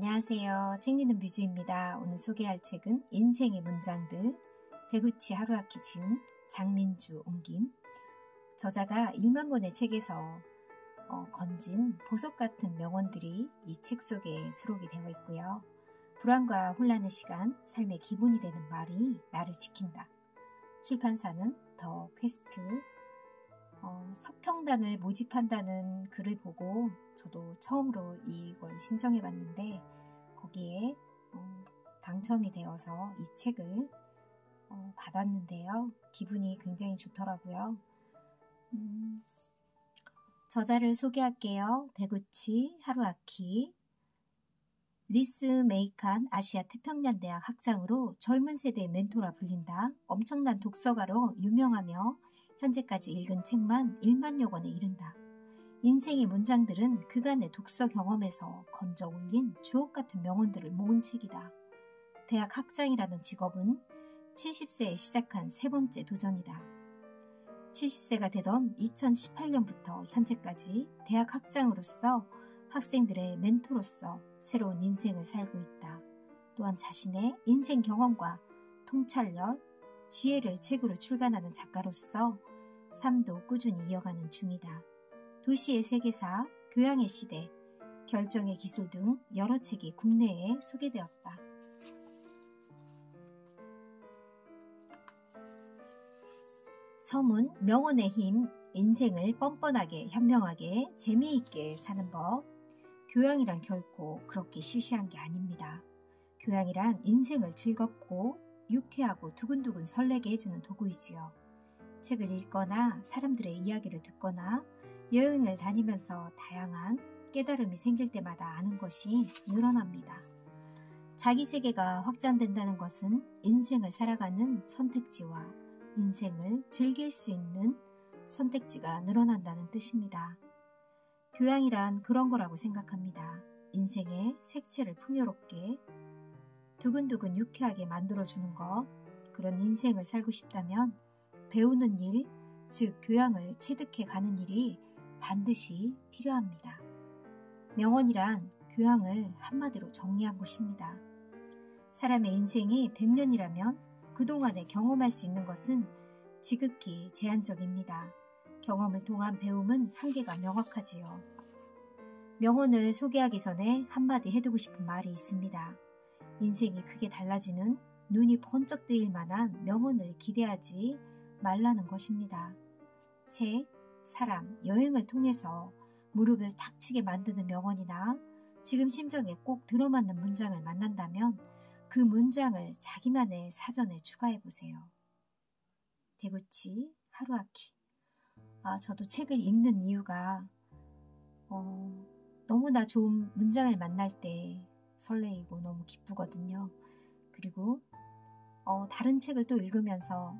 안녕하세요. 책 읽는 뮤즈입니다. 오늘 소개할 책은 인생의 문장들, 대구치 하루아키 지음, 장민주 옮김. 저자가 1만 권의 책에서 건진 보석 같은 명언들이 이 책 속에 수록이 되어 있고요. 불안과 혼란의 시간, 삶의 기본이 되는 말이 나를 지킨다. 출판사는 더 퀘스트. 서평단을 모집한다는 글을 보고 저도 처음으로 이걸 신청해 봤는데 거기에 당첨이 되어서 이 책을 받았는데요. 기분이 굉장히 좋더라고요. 저자를 소개할게요. 대구치 하루아키. 리스메이칸 아시아 태평양대학 학장으로 젊은 세대의 멘토라 불린다. 엄청난 독서가로 유명하며 현재까지 읽은 책만 1만여 권에 이른다. 인생의 문장들은 그간의 독서 경험에서 건져 올린 주옥 같은 명언들을 모은 책이다. 대학 학장이라는 직업은 70세에 시작한 세 번째 도전이다. 70세가 되던 2018년부터 현재까지 대학 학장으로서 학생들의 멘토로서 새로운 인생을 살고 있다. 또한 자신의 인생 경험과 통찰력, 지혜를 책으로 출간하는 작가로서 삶도 꾸준히 이어가는 중이다. 도시의 세계사, 교양의 시대, 결정의 기술 등 여러 책이 국내에 소개되었다. 서문, 명언의 힘, 인생을 뻔뻔하게, 현명하게, 재미있게 사는 법. 교양이란 결코 그렇게 시시한 게 아닙니다. 교양이란 인생을 즐겁고 유쾌하고 두근두근 설레게 해주는 도구이지요. 책을 읽거나 사람들의 이야기를 듣거나 여행을 다니면서 다양한 깨달음이 생길 때마다 아는 것이 늘어납니다. 자기 세계가 확장된다는 것은 인생을 살아가는 선택지와 인생을 즐길 수 있는 선택지가 늘어난다는 뜻입니다. 교양이란 그런 거라고 생각합니다. 인생의 색채를 풍요롭게 두근두근 유쾌하게 만들어주는 것, 그런 인생을 살고 싶다면 배우는 일, 즉 교양을 체득해 가는 일이 반드시 필요합니다. 명언이란 교양을 한마디로 정리한 것입니다. 사람의 인생이 100년이라면 그동안에 경험할 수 있는 것은 지극히 제한적입니다. 경험을 통한 배움은 한계가 명확하지요. 명언을 소개하기 전에 한마디 해두고 싶은 말이 있습니다. 인생이 크게 달라지는 눈이 번쩍 뜨일 만한 명언을 기대하지 말라는 것입니다. 책, 사람, 여행을 통해서 무릎을 탁 치게 만드는 명언이나 지금 심정에 꼭 들어맞는 문장을 만난다면 그 문장을 자기만의 사전에 추가해보세요. 대구치 하루아키. 저도 책을 읽는 이유가 너무나 좋은 문장을 만날 때 설레이고 너무 기쁘거든요. 그리고 다른 책을 또 읽으면서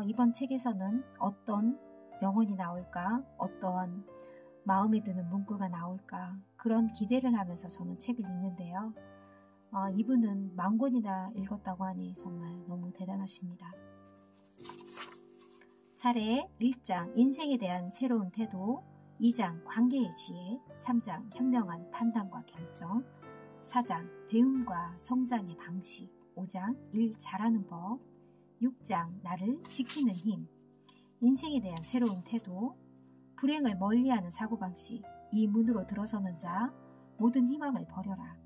이번 책에서는 어떤 명언이 나올까, 어떠한 마음에 드는 문구가 나올까, 그런 기대를 하면서 저는 책을 읽는데요. 이분은 10,000권이나 읽었다고 하니 정말 너무 대단하십니다. 차례 1장 인생에 대한 새로운 태도, 2장 관계의 지혜, 3장 현명한 판단과 결정, 4장 배움과 성장의 방식, 5장 일 잘하는 법, 6장 나를 지키는 힘, 인생에 대한 새로운 태도, 불행을 멀리하는 사고방식, 이 문으로 들어서는 자 모든 희망을 버려라.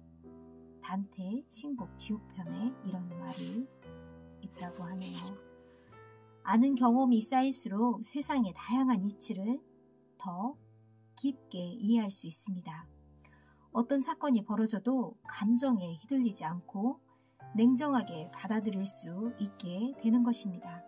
단테 신곡 지옥편에 이런 말이 있다고 하네요. 아는 경험이 쌓일수록 세상의 다양한 이치를 더 깊게 이해할 수 있습니다. 어떤 사건이 벌어져도 감정에 휘둘리지 않고 냉정하게 받아들일 수 있게 되는 것입니다.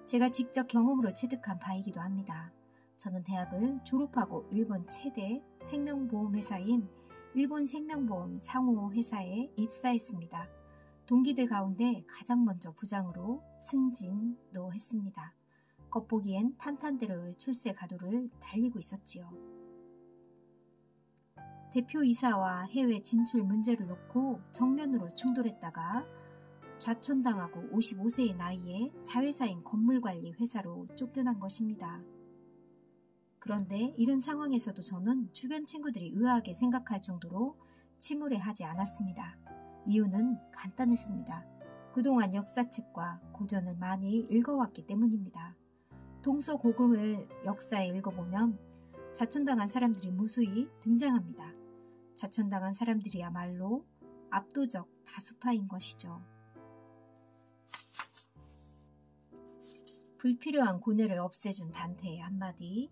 제가 직접 경험으로 체득한 바이기도 합니다. 저는 대학을 졸업하고 일본 최대 생명보험회사인 일본 생명보험 상호회사에 입사했습니다. 동기들 가운데 가장 먼저 부장으로 승진도 했습니다. 겉보기엔 탄탄대로의 출세 가도를 달리고 있었지요. 대표이사와 해외 진출 문제를 놓고 정면으로 충돌했다가 좌천당하고 55세의 나이에 자회사인 건물관리 회사로 쫓겨난 것입니다. 그런데 이런 상황에서도 저는 주변 친구들이 의아하게 생각할 정도로 침울해하지 않았습니다. 이유는 간단했습니다. 그동안 역사책과 고전을 많이 읽어왔기 때문입니다. 동서고금을 역사에 읽어보면 좌천당한 사람들이 무수히 등장합니다. 좌천당한 사람들이야말로 압도적 다수파인 것이죠. 불필요한 고뇌를 없애준 단테의 한마디.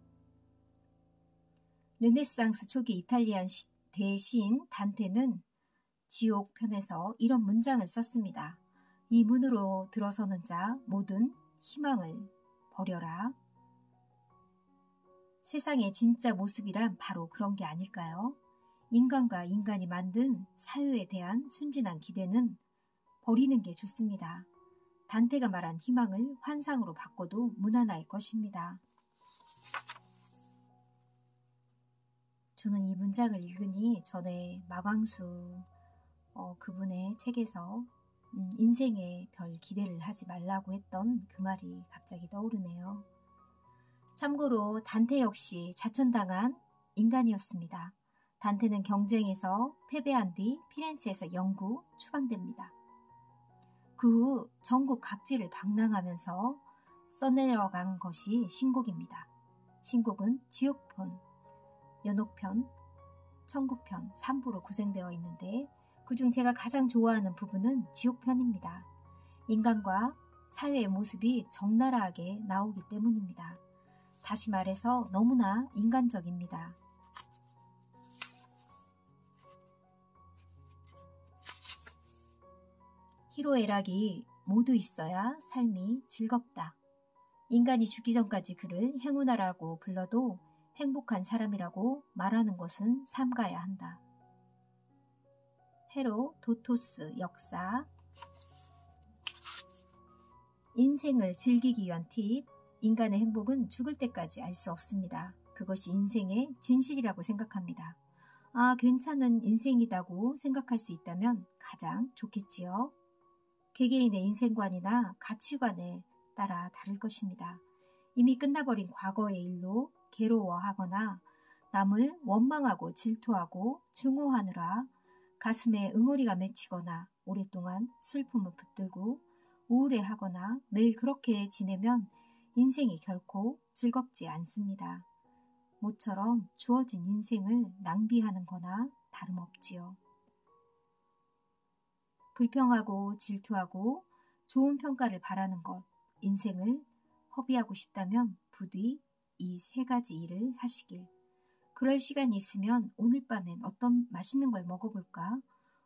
르네상스 초기 이탈리안 대시인 단테는 지옥 편에서 이런 문장을 썼습니다. 이 문으로 들어서는 자 모든 희망을 버려라. 세상의 진짜 모습이란 바로 그런 게 아닐까요? 인간과 인간이 만든 사유에 대한 순진한 기대는 버리는 게 좋습니다. 단테가 말한 희망을 환상으로 바꿔도 무난할 것입니다. 저는 이 문장을 읽으니 전에 마광수 그분의 책에서 인생에 별 기대를 하지 말라고 했던 그 말이 갑자기 떠오르네요. 참고로 단테 역시 좌천당한 인간이었습니다. 단테는 경쟁에서 패배한 뒤 피렌체에서 영구 추방됩니다. 그 후 전국 각지를 방랑하면서 써내려간 것이 신곡입니다. 신곡은 지옥편, 연옥편, 천국편 3부로 구성되어 있는데 그중 제가 가장 좋아하는 부분은 지옥편입니다. 인간과 사회의 모습이 적나라하게 나오기 때문입니다. 다시 말해서 너무나 인간적입니다. 희로애락이 모두 있어야 삶이 즐겁다. 인간이 죽기 전까지 그를 행운아라고 불러도 행복한 사람이라고 말하는 것은 삼가야 한다. 헤로도토스 역사. 인생을 즐기기 위한 팁. 인간의 행복은 죽을 때까지 알 수 없습니다. 그것이 인생의 진실이라고 생각합니다. 괜찮은 인생이라고 생각할 수 있다면 가장 좋겠지요. 개개인의 인생관이나 가치관에 따라 다를 것입니다. 이미 끝나버린 과거의 일로 괴로워하거나 남을 원망하고 질투하고 증오하느라 가슴에 응어리가 맺히거나 오랫동안 슬픔을 붙들고 우울해하거나 매일 그렇게 지내면 인생이 결코 즐겁지 않습니다. 모처럼 주어진 인생을 낭비하는 거나 다름없지요. 불평하고 질투하고 좋은 평가를 바라는 것, 인생을 허비하고 싶다면 부디 이 세 가지 일을 하시길. 그럴 시간이 있으면 오늘 밤엔 어떤 맛있는 걸 먹어볼까?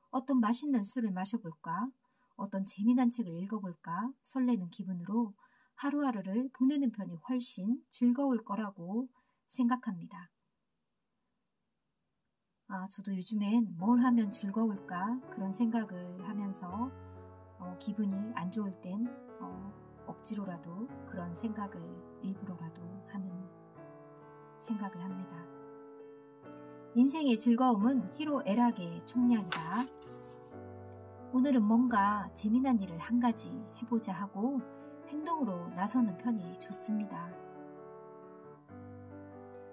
어떤 맛있는 술을 마셔볼까? 어떤 재미난 책을 읽어볼까? 설레는 기분으로 하루하루를 보내는 편이 훨씬 즐거울 거라고 생각합니다. 저도 요즘엔 뭘 하면 즐거울까? 그런 생각을 하면서 기분이 안 좋을 땐 억지로라도 그런 생각을 일부러라도 하는 생각을 합니다. 인생의 즐거움은 희로애락의 총량이다. 오늘은 뭔가 재미난 일을 한 가지 해보자 하고 행동으로 나서는 편이 좋습니다.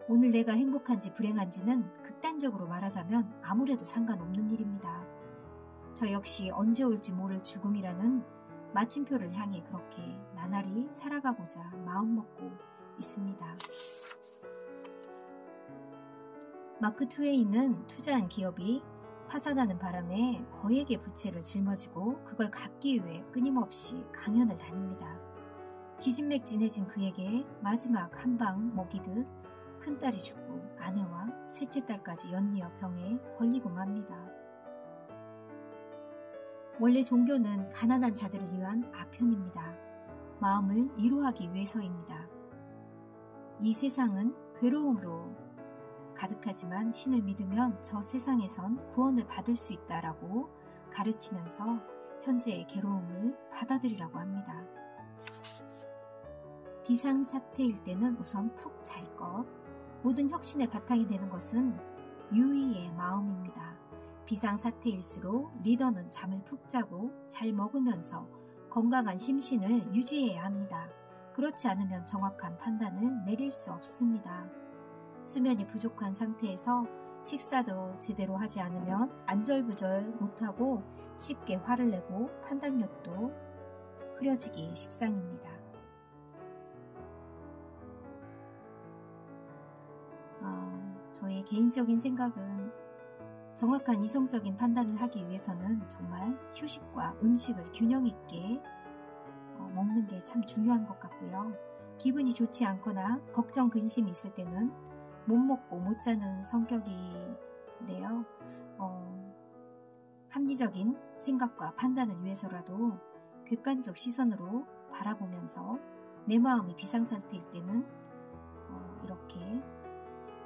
오늘 내가 행복한지 불행한지는 극단적으로 말하자면 아무래도 상관없는 일입니다. 저 역시 언제 올지 모를 죽음이라는 마침표를 향해 그렇게 나날이 살아가고자 마음먹고 있습니다. 마크 트웨이는 투자한 기업이 파산하는 바람에 거액의 부채를 짊어지고 그걸 갚기 위해 끊임없이 강연을 다닙니다. 기진맥진해진 그에게 마지막 한 방 먹이듯 큰딸이 죽고 아내와 셋째 딸까지 연이어 병에 걸리고 맙니다. 원래 종교는 가난한 자들을 위한 아편입니다. 마음을 위로하기 위해서입니다. 이 세상은 괴로움으로 가득하지만 신을 믿으면 저 세상에선 구원을 받을 수 있다라고 가르치면서 현재의 괴로움을 받아들이라고 합니다. 비상사태일 때는 우선 푹 잘 것. 모든 혁신의 바탕이 되는 것은 유의의 마음입니다. 비상사태일수록 리더는 잠을 푹 자고 잘 먹으면서 건강한 심신을 유지해야 합니다. 그렇지 않으면 정확한 판단을 내릴 수 없습니다. 수면이 부족한 상태에서 식사도 제대로 하지 않으면 안절부절 못하고 쉽게 화를 내고 판단력도 흐려지기 십상입니다. 저의 개인적인 생각은 정확한 이성적인 판단을 하기 위해서는 정말 휴식과 음식을 균형 있게 먹는 게 참 중요한 것 같고요. 기분이 좋지 않거나 걱정, 근심이 있을 때는 못 먹고 못 자는 성격인데요. 합리적인 생각과 판단을 위해서라도 객관적 시선으로 바라보면서 내 마음이 비상상태일 때는 이렇게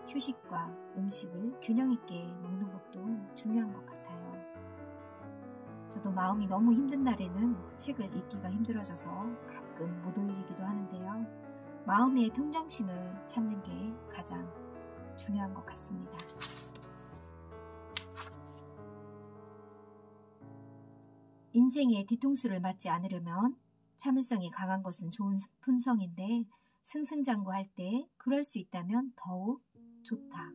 휴식과 음식을 균형 있게 먹는 것도 중요한 것 같아요. 저도 마음이 너무 힘든 날에는 책을 읽기가 힘들어져서 가끔 못 올리기도 하는데요. 마음의 평정심을 찾는 게 가장 중요한 것 같습니다. 인생의 뒤통수를 맞지 않으려면 참을성이 강한 것은 좋은 품성인데 승승장구할 때 그럴 수 있다면 더욱 좋다.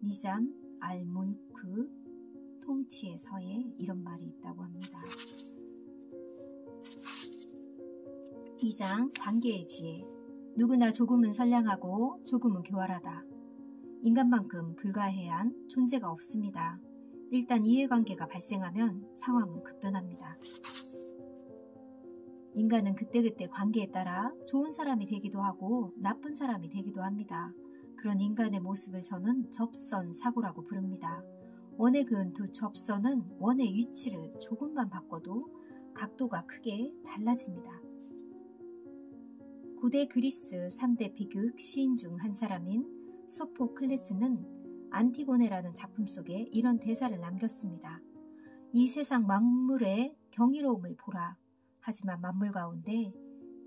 니잠 알물크 통치의 서에 이런 말이 있다고 합니다. 2장 관계의 지혜. 누구나 조금은 선량하고 조금은 교활하다. 인간만큼 불가해한 존재가 없습니다. 일단 이해관계가 발생하면 상황은 급변합니다. 인간은 그때그때 관계에 따라 좋은 사람이 되기도 하고 나쁜 사람이 되기도 합니다. 그런 인간의 모습을 저는 접선 사고라고 부릅니다. 원에 그은 두 접선은 원의 위치를 조금만 바꿔도 각도가 크게 달라집니다. 고대 그리스 3대 비극 시인 중 한 사람인 소포클레스는 안티고네라는 작품 속에 이런 대사를 남겼습니다. 이 세상 만물의 경이로움을 보라. 하지만 만물 가운데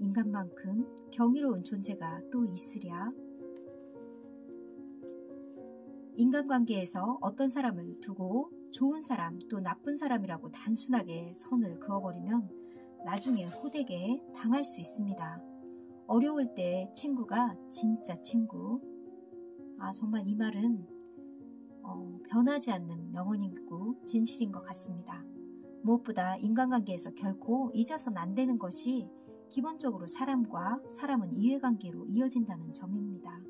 인간만큼 경이로운 존재가 또 있으랴. 인간관계에서 어떤 사람을 두고 좋은 사람 또 나쁜 사람이라고 단순하게 선을 그어버리면 나중에 호되게 당할 수 있습니다. 어려울 때 친구가 진짜 친구. 정말 이 말은 변하지 않는 명언이고 진실인 것 같습니다. 무엇보다 인간관계에서 결코 잊어서는 안 되는 것이 기본적으로 사람과 사람은 이해관계로 이어진다는 점입니다.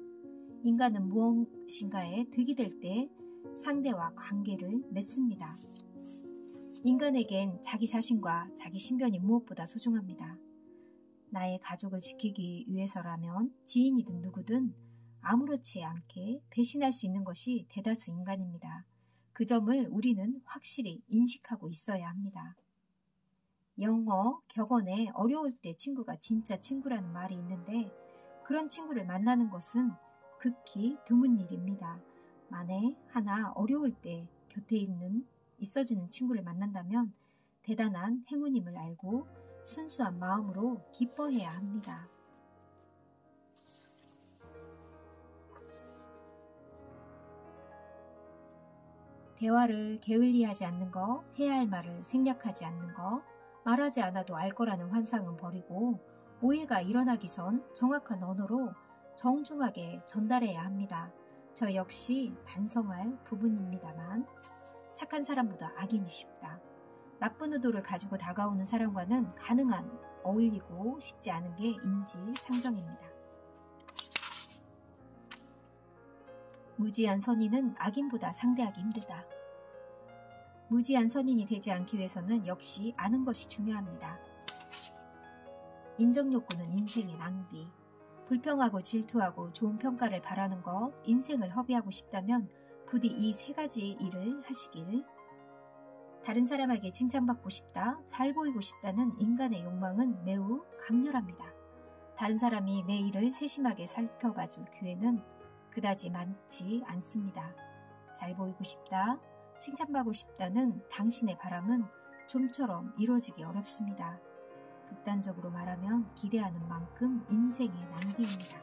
인간은 무엇인가에 득이 될 때 상대와 관계를 맺습니다. 인간에겐 자기 자신과 자기 신변이 무엇보다 소중합니다. 나의 가족을 지키기 위해서라면 지인이든 누구든 아무렇지 않게 배신할 수 있는 것이 대다수 인간입니다. 그 점을 우리는 확실히 인식하고 있어야 합니다. 영어 격언에 어려울 때 친구가 진짜 친구라는 말이 있는데 그런 친구를 만나는 것은 극히 드문 일입니다. 만에 하나 어려울 때 곁에 있어주는 친구를 만난다면 대단한 행운임을 알고 순수한 마음으로 기뻐해야 합니다. 대화를 게을리하지 않는 거, 해야 할 말을 생략하지 않는 거, 말하지 않아도 알 거라는 환상은 버리고 오해가 일어나기 전 정확한 언어로 정중하게 전달해야 합니다. 저 역시 반성할 부분입니다만 착한 사람보다 악인이 쉽다. 나쁜 의도를 가지고 다가오는 사람과는 가능한 어울리고 싶지 않은 게 인지상정입니다. 무지한 선인은 악인보다 상대하기 힘들다. 무지한 선인이 되지 않기 위해서는 역시 아는 것이 중요합니다. 인정욕구는 인생의 낭비. 불평하고 질투하고 좋은 평가를 바라는 것, 인생을 허비하고 싶다면 부디 이 세 가지 일을 하시길. 다른 사람에게 칭찬받고 싶다, 잘 보이고 싶다는 인간의 욕망은 매우 강렬합니다. 다른 사람이 내 일을 세심하게 살펴봐줄 기회는 그다지 많지 않습니다. 잘 보이고 싶다, 칭찬받고 싶다는 당신의 바람은 좀처럼 이루어지기 어렵습니다. 극단적으로 말하면 기대하는 만큼 인생의 낭비입니다.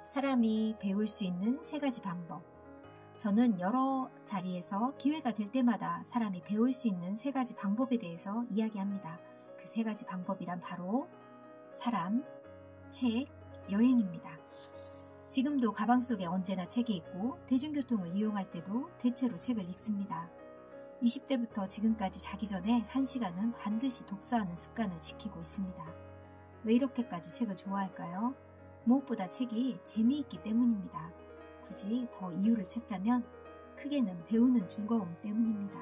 사람이 배울 수 있는 세 가지 방법. 저는 여러 자리에서 기회가 될 때마다 사람이 배울 수 있는 세 가지 방법에 대해서 이야기합니다. 그 세 가지 방법이란 바로 사람, 책, 여행입니다. 지금도 가방 속에 언제나 책이 있고 대중교통을 이용할 때도 대체로 책을 읽습니다. 20대부터 지금까지 자기 전에 1시간은 반드시 독서하는 습관을 지키고 있습니다. 왜 이렇게까지 책을 좋아할까요? 무엇보다 책이 재미있기 때문입니다. 굳이 더 이유를 찾자면 크게는 배우는 즐거움 때문입니다.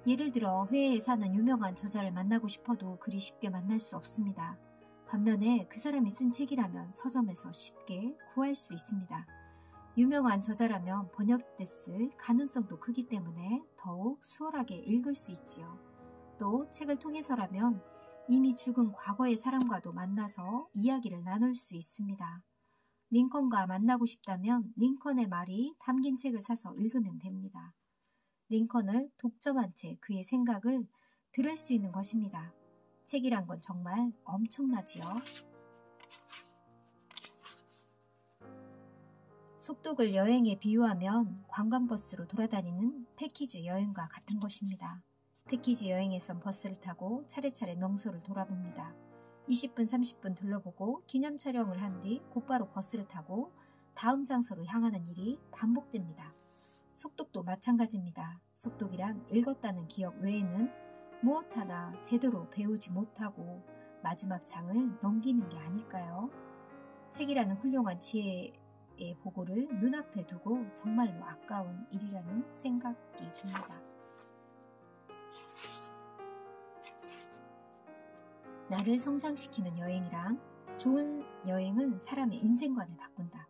예를 들어 해외에 사는 유명한 저자를 만나고 싶어도 그리 쉽게 만날 수 없습니다. 반면에 그 사람이 쓴 책이라면 서점에서 쉽게 구할 수 있습니다. 유명한 저자라면 번역됐을 가능성도 크기 때문에 더욱 수월하게 읽을 수 있지요. 또 책을 통해서라면 이미 죽은 과거의 사람과도 만나서 이야기를 나눌 수 있습니다. 링컨과 만나고 싶다면 링컨의 말이 담긴 책을 사서 읽으면 됩니다. 링컨을 독점한 채 그의 생각을 들을 수 있는 것입니다. 책이란 건 정말 엄청나지요. 속독을 여행에 비유하면 관광버스로 돌아다니는 패키지 여행과 같은 것입니다. 패키지 여행에선 버스를 타고 차례차례 명소를 돌아봅니다. 20분, 30분 둘러보고 기념 촬영을 한 뒤 곧바로 버스를 타고 다음 장소로 향하는 일이 반복됩니다. 속독도 마찬가지입니다. 속독이란 읽었다는 기억 외에는 무엇 하나 제대로 배우지 못하고 마지막 장을 넘기는 게 아닐까요? 책이라는 훌륭한 지혜의 보고를 눈앞에 두고 정말로 아까운 일이라는 생각이 듭니다. 나를 성장시키는 여행이란 좋은 여행은 사람의 인생관을 바꾼다.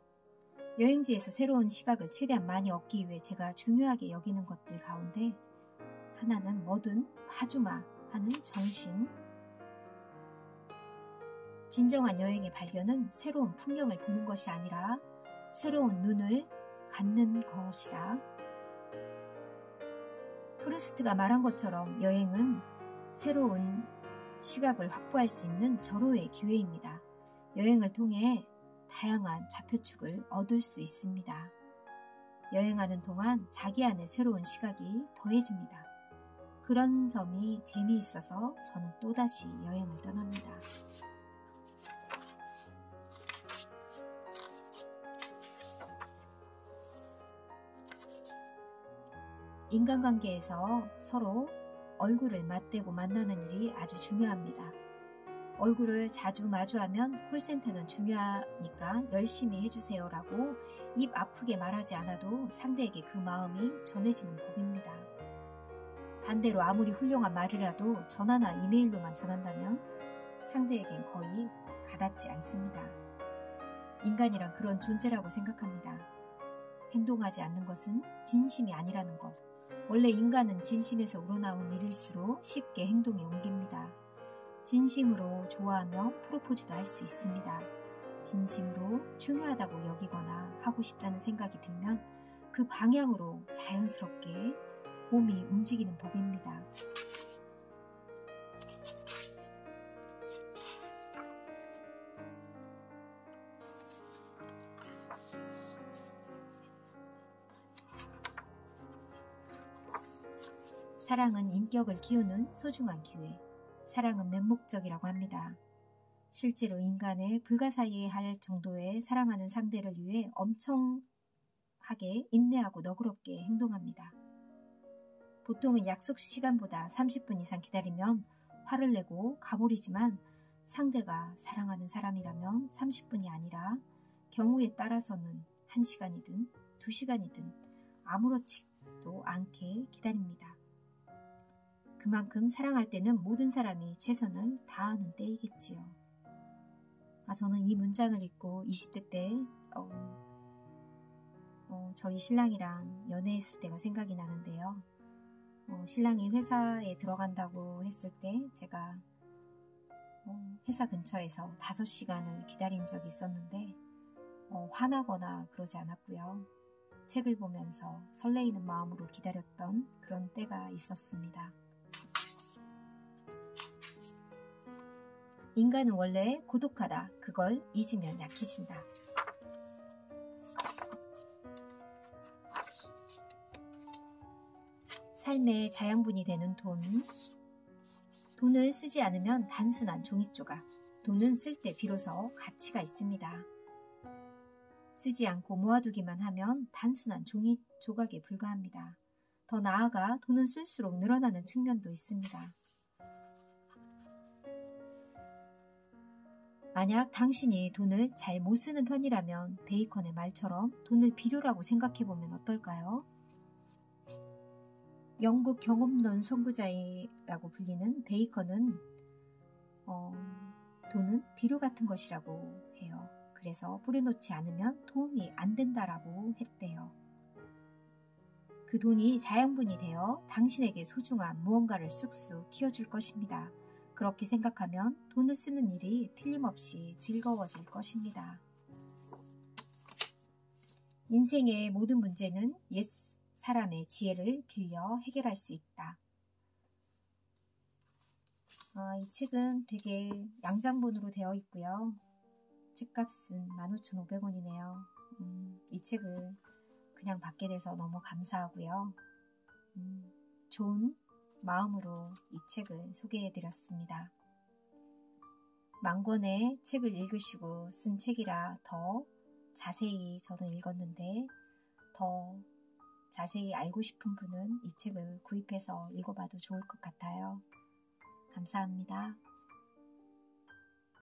여행지에서 새로운 시각을 최대한 많이 얻기 위해 제가 중요하게 여기는 것들 가운데 하나는 뭐든 봐주마 하는 정신. 진정한 여행의 발견은 새로운 풍경을 보는 것이 아니라 새로운 눈을 갖는 것이다. 프루스트가 말한 것처럼 여행은 새로운 시각을 확보할 수 있는 절호의 기회입니다. 여행을 통해 다양한 좌표축을 얻을 수 있습니다. 여행하는 동안 자기 안에 새로운 시각이 더해집니다. 그런 점이 재미있어서 저는 또다시 여행을 떠납니다. 인간관계에서 서로 얼굴을 맞대고 만나는 일이 아주 중요합니다. 얼굴을 자주 마주하면 콜센터는 중요하니까 열심히 해주세요 라고 입 아프게 말하지 않아도 상대에게 그 마음이 전해지는 법입니다. 반대로 아무리 훌륭한 말이라도 전화나 이메일로만 전한다면 상대에겐 거의 가닿지 않습니다. 인간이란 그런 존재라고 생각합니다. 행동하지 않는 것은 진심이 아니라는 것. 원래 인간은 진심에서 우러나온 일일수록 쉽게 행동에 옮깁니다. 진심으로 좋아하며 프로포즈도 할 수 있습니다. 진심으로 중요하다고 여기거나 하고 싶다는 생각이 들면 그 방향으로 자연스럽게 몸이 움직이는 법입니다. 사랑은 인격을 키우는 소중한 기회. 사랑은 맹목적이라고 합니다. 실제로 인간의 불가사의해야 할 정도의 사랑하는 상대를 위해 엄청하게 인내하고 너그럽게 행동합니다. 보통은 약속 시간보다 30분 이상 기다리면 화를 내고 가버리지만 상대가 사랑하는 사람이라면 30분이 아니라 경우에 따라서는 1시간이든 2시간이든 아무렇지도 않게 기다립니다. 그만큼 사랑할 때는 모든 사람이 최선을 다하는 때이겠지요. 저는 이 문장을 읽고 20대 때 저희 신랑이랑 연애했을 때가 생각이 나는데요. 신랑이 회사에 들어간다고 했을 때 제가 회사 근처에서 5시간을 기다린 적이 있었는데 화나거나 그러지 않았고요. 책을 보면서 설레이는 마음으로 기다렸던 그런 때가 있었습니다. 인간은 원래 고독하다. 그걸 잊으면 약해진다. 삶의 자양분이 되는 돈. 돈을 쓰지 않으면 단순한 종이 조각. 돈은 쓸 때 비로소 가치가 있습니다. 쓰지 않고 모아두기만 하면 단순한 종이 조각에 불과합니다. 더 나아가 돈은 쓸수록 늘어나는 측면도 있습니다. 만약 당신이 돈을 잘 못 쓰는 편이라면 베이컨의 말처럼 돈을 필요라고 생각해보면 어떨까요? 영국 경험론 선구자라고 불리는 베이컨은 돈은 비료 같은 것이라고 해요. 그래서 뿌려놓지 않으면 도움이 안 된다라고 했대요. 그 돈이 자양분이 되어 당신에게 소중한 무언가를 쑥쑥 키워줄 것입니다. 그렇게 생각하면 돈을 쓰는 일이 틀림없이 즐거워질 것입니다. 인생의 모든 문제는 옛 사람의 지혜를 빌려 해결할 수 있다. 이 책은 되게 양장본으로 되어 있고요. 책값은 15,500원이네요. 이 책을 그냥 받게 돼서 너무 감사하고요. 좋은 마음으로 이 책을 소개해드렸습니다. 만권의 책을 읽으시고 쓴 책이라 더 자세히 저도 읽었는데 더 자세히 알고 싶은 분은 이 책을 구입해서 읽어봐도 좋을 것 같아요. 감사합니다.